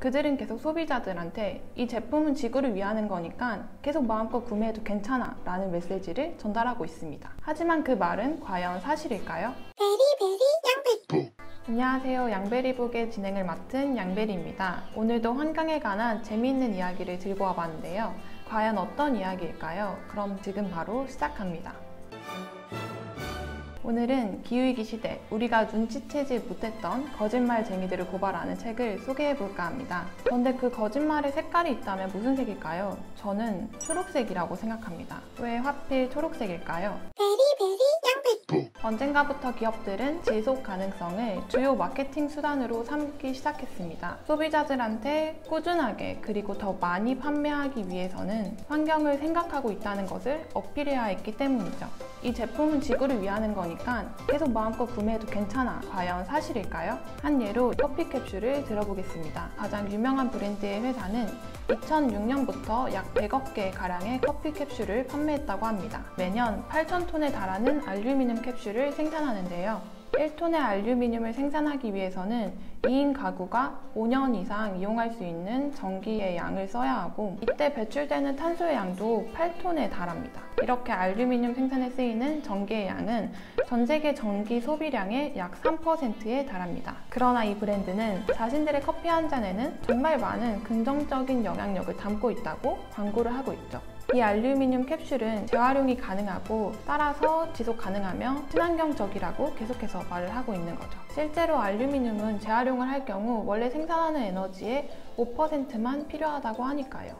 그들은 계속 소비자들한테 이 제품은 지구를 위하는 거니까 계속 마음껏 구매해도 괜찮아 라는 메시지를 전달하고 있습니다. 하지만 그 말은 과연 사실일까요? 안녕하세요. 양베리북의 진행을 맡은 양베리입니다. 오늘도 환경에 관한 재미있는 이야기를 들고 와봤는데요. 과연 어떤 이야기일까요? 그럼 지금 바로 시작합니다. 오늘은 기후위기 시대, 우리가 눈치채지 못했던 거짓말쟁이들을 고발하는 책을 소개해볼까 합니다. 그런데 그 거짓말의 색깔이 있다면 무슨 색일까요? 저는 초록색이라고 생각합니다. 왜 하필 초록색일까요? 언젠가부터 기업들은 지속 가능성을 주요 마케팅 수단으로 삼기 시작했습니다. 소비자들한테 꾸준하게 그리고 더 많이 판매하기 위해서는 환경을 생각하고 있다는 것을 어필해야 했기 때문이죠. 이 제품은 지구를 위하는 거니까 계속 마음껏 구매해도 괜찮아. 과연 사실일까요? 한 예로 커피 캡슐을 들어보겠습니다. 가장 유명한 브랜드의 회사는 2006년부터 약 100억 개 가량의 커피 캡슐을 판매했다고 합니다. 매년 8,000톤에 달하는 알루미늄 캡슐을 생산하는데요. 1톤의 알루미늄을 생산하기 위해서는 2인 가구가 5년 이상 이용할 수 있는 전기의 양을 써야 하고, 이때 배출되는 탄소의 양도 8톤에 달합니다. 이렇게 알루미늄 생산에 쓰이는 전기의 양은 전 세계 전기 소비량의 약 3%에 달합니다. 그러나 이 브랜드는 자신들의 커피 한 잔에는 정말 많은 긍정적인 영향력을 담고 있다고 광고를 하고 있죠. 이 알루미늄 캡슐은 재활용이 가능하고 따라서 지속 가능하며 친환경적이라고 계속해서 말을 하고 있는 거죠. 실제로 알루미늄은 재활용을 할 경우 원래 생산하는 에너지의 5%만 필요하다고 하니까요.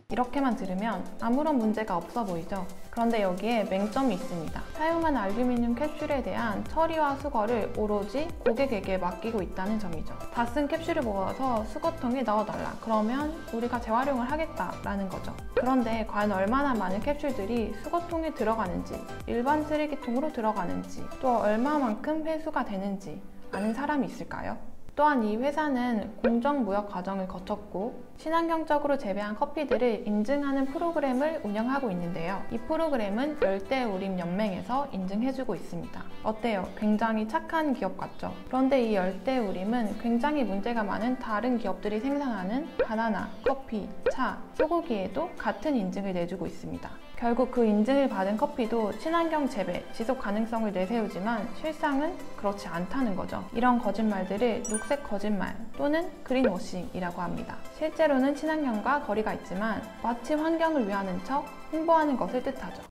이렇게만 들으면 아무런 문제가 없어 보이죠? 그런데 여기에 맹점이 있습니다. 사용한 알루미늄 캡슐에 대한 처리와 수거를 오로지 고객에게 맡기고 있다는 점이죠. 다 쓴 캡슐을 모아서 수거통에 넣어달라. 그러면 우리가 재활용을 하겠다라는 거죠. 그런데 과연 얼마나 많은 캡슐들이 수거통에 들어가는지, 일반 쓰레기통으로 들어가는지, 또 얼마만큼 회수가 되는지 아는 사람이 있을까요? 또한 이 회사는 공정무역 과정을 거쳤고 친환경적으로 재배한 커피들을 인증하는 프로그램을 운영하고 있는데요. 이 프로그램은 열대우림연맹에서 인증해주고 있습니다. 어때요? 굉장히 착한 기업 같죠? 그런데 이 열대우림은 굉장히 문제가 많은 다른 기업들이 생산하는 바나나, 커피, 차, 소고기에도 같은 인증을 내주고 있습니다. 결국 그 인증을 받은 커피도 친환경 재배, 지속 가능성을 내세우지만 실상은 그렇지 않다는 거죠. 이런 거짓말들을 녹색 거짓말 또는 그린워싱이라고 합니다. 실제로는 친환경과 거리가 있지만 마치 환경을 위하는 척 홍보하는 것을 뜻하죠.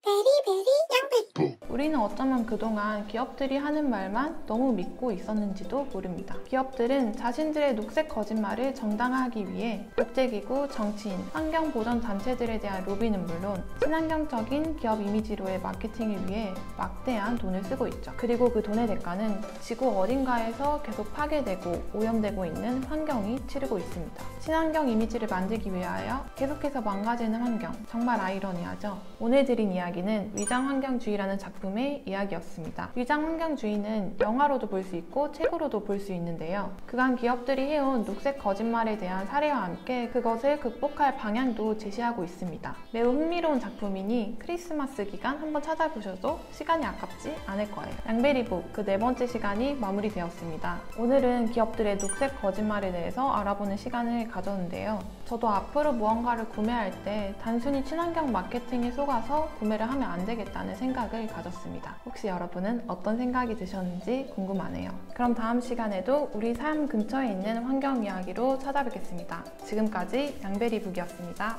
우리는 어쩌면 그동안 기업들이 하는 말만 너무 믿고 있었는지도 모릅니다. 기업들은 자신들의 녹색 거짓말을 정당화하기 위해 국제기구, 정치인, 환경보전단체들에 대한 로비는 물론 친환경적인 기업 이미지로의 마케팅을 위해 막대한 돈을 쓰고 있죠. 그리고 그 돈의 대가는 지구 어딘가에서 계속 파괴되고 오염되고 있는 환경이 치르고 있습니다. 친환경 이미지를 만들기 위하여 계속해서 망가지는 환경, 정말 아이러니하죠. 오늘 드린 이야기는 위장환경주의라는 작품의 이야기였습니다. 위장환경주의는 영화로도 볼 수 있고 책으로도 볼 수 있는데요. 그간 기업들이 해온 녹색 거짓말에 대한 사례와 함께 그것을 극복할 방향도 제시하고 있습니다. 매우 흥미로운 작품이니 크리스마스 기간 한번 찾아보셔도 시간이 아깝지 않을 거예요. 양베리북 그 4번째 시간이 마무리되었습니다. 오늘은 기업들의 녹색 거짓말에 대해서 알아보는 시간을 가졌는데요. 저도 앞으로 무언가를 구매할 때 단순히 친환경 마케팅에 속아서 구매를 하면 안 되겠다는 생각을 가졌습니다. 혹시 여러분은 어떤 생각이 드셨는지 궁금하네요. 그럼 다음 시간에도 우리 삶 근처에 있는 환경 이야기로 찾아뵙겠습니다. 지금까지 양베리북이었습니다.